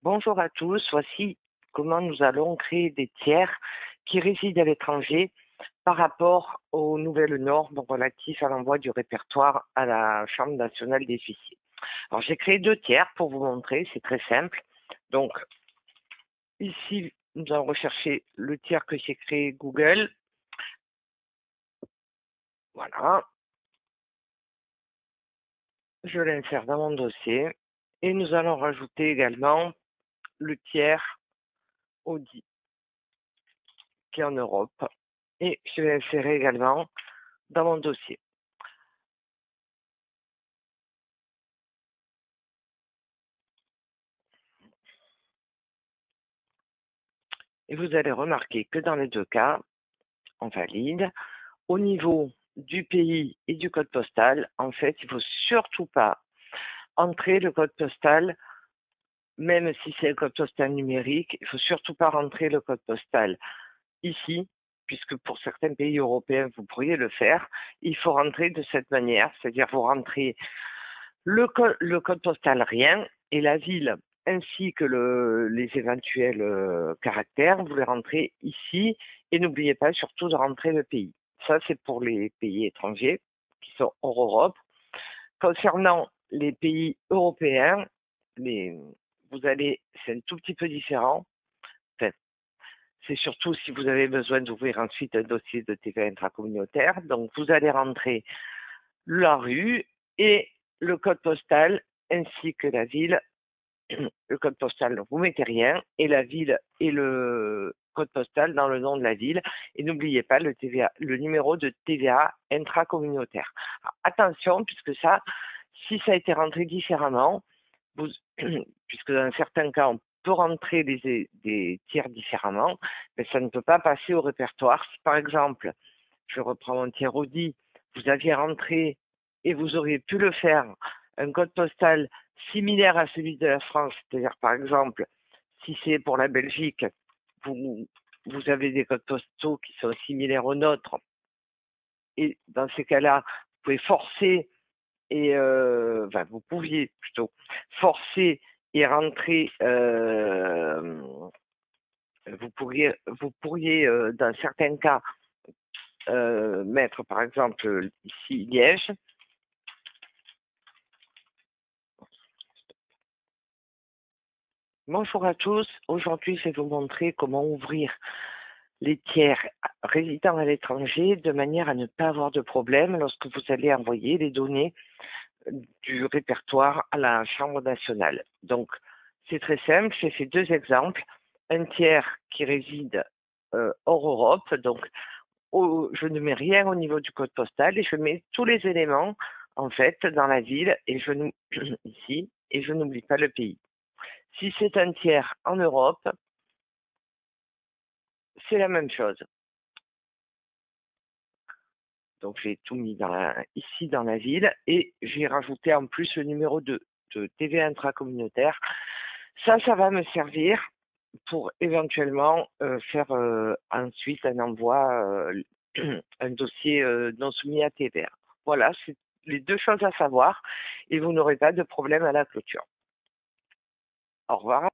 Bonjour à tous, voici comment nous allons créer des tiers qui résident à l'étranger par rapport aux nouvelles normes relatives à l'envoi du répertoire à la Chambre nationale des huissiers. Alors j'ai créé deux tiers pour vous montrer, c'est très simple. Donc ici, nous allons rechercher le tiers que j'ai créé Google. Voilà, je l'insère dans mon dossier et nous allons rajouter également le tiers Audi qui est en Europe et je vais l'insérer également dans mon dossier. Et vous allez remarquer que dans les deux cas, on valide. Au niveau du pays et du code postal, en fait, il ne faut surtout pas entrer le code postal, même si c'est un code postal numérique, il ne faut surtout pas rentrer le code postal ici, puisque pour certains pays européens, vous pourriez le faire. Il faut rentrer de cette manière, c'est-à-dire vous rentrez le code postal rien et la ville ainsi que les éventuels caractères, vous les rentrez ici et n'oubliez pas surtout de rentrer le pays. Ça, c'est pour les pays étrangers qui sont hors Europe. Concernant les pays européens, c'est un tout petit peu différent. Enfin, c'est surtout si vous avez besoin d'ouvrir ensuite un dossier de TVA intracommunautaire. Donc, vous allez rentrer la rue et le code postal ainsi que la ville. Le code postal, vous mettez rien, et la ville et le code postal dans le nom de la ville. Et n'oubliez pas le TVA, le numéro de TVA intracommunautaire. Alors, attention, puisque ça, si ça a été rentré différemment, vous, puisque dans certains cas, on peut rentrer des tiers différemment, mais ça ne peut pas passer au répertoire. Si par exemple, je reprends mon tiers Audi, vous aviez rentré et vous auriez pu le faire, un code postal similaire à celui de la France, c'est-à-dire par exemple, si c'est pour la Belgique, vous avez des codes postaux qui sont similaires aux nôtres, et dans ces cas-là, vous pouvez forcer enfin, vous pouviez plutôt forcer et rentrer, vous pourriez dans certains cas mettre par exemple ici Liège. Bonjour à tous, aujourd'hui je vais vous montrer comment ouvrir les tiers résidant à l'étranger de manière à ne pas avoir de problème lorsque vous allez envoyer les données du répertoire à la Chambre nationale. Donc, c'est très simple, j'ai fait deux exemples. Un tiers qui réside hors Europe, donc je ne mets rien au niveau du code postal et je mets tous les éléments en fait dans la ville et ici et je n'oublie pas le pays. Si c'est un tiers en Europe, c'est la même chose. Donc j'ai tout mis ici dans la ville et j'ai rajouté en plus le numéro de TVA intracommunautaire. Ça va me servir pour éventuellement faire ensuite un envoi, un dossier non soumis à TVA. Voilà, c'est les deux choses à savoir et vous n'aurez pas de problème à la clôture. Au revoir.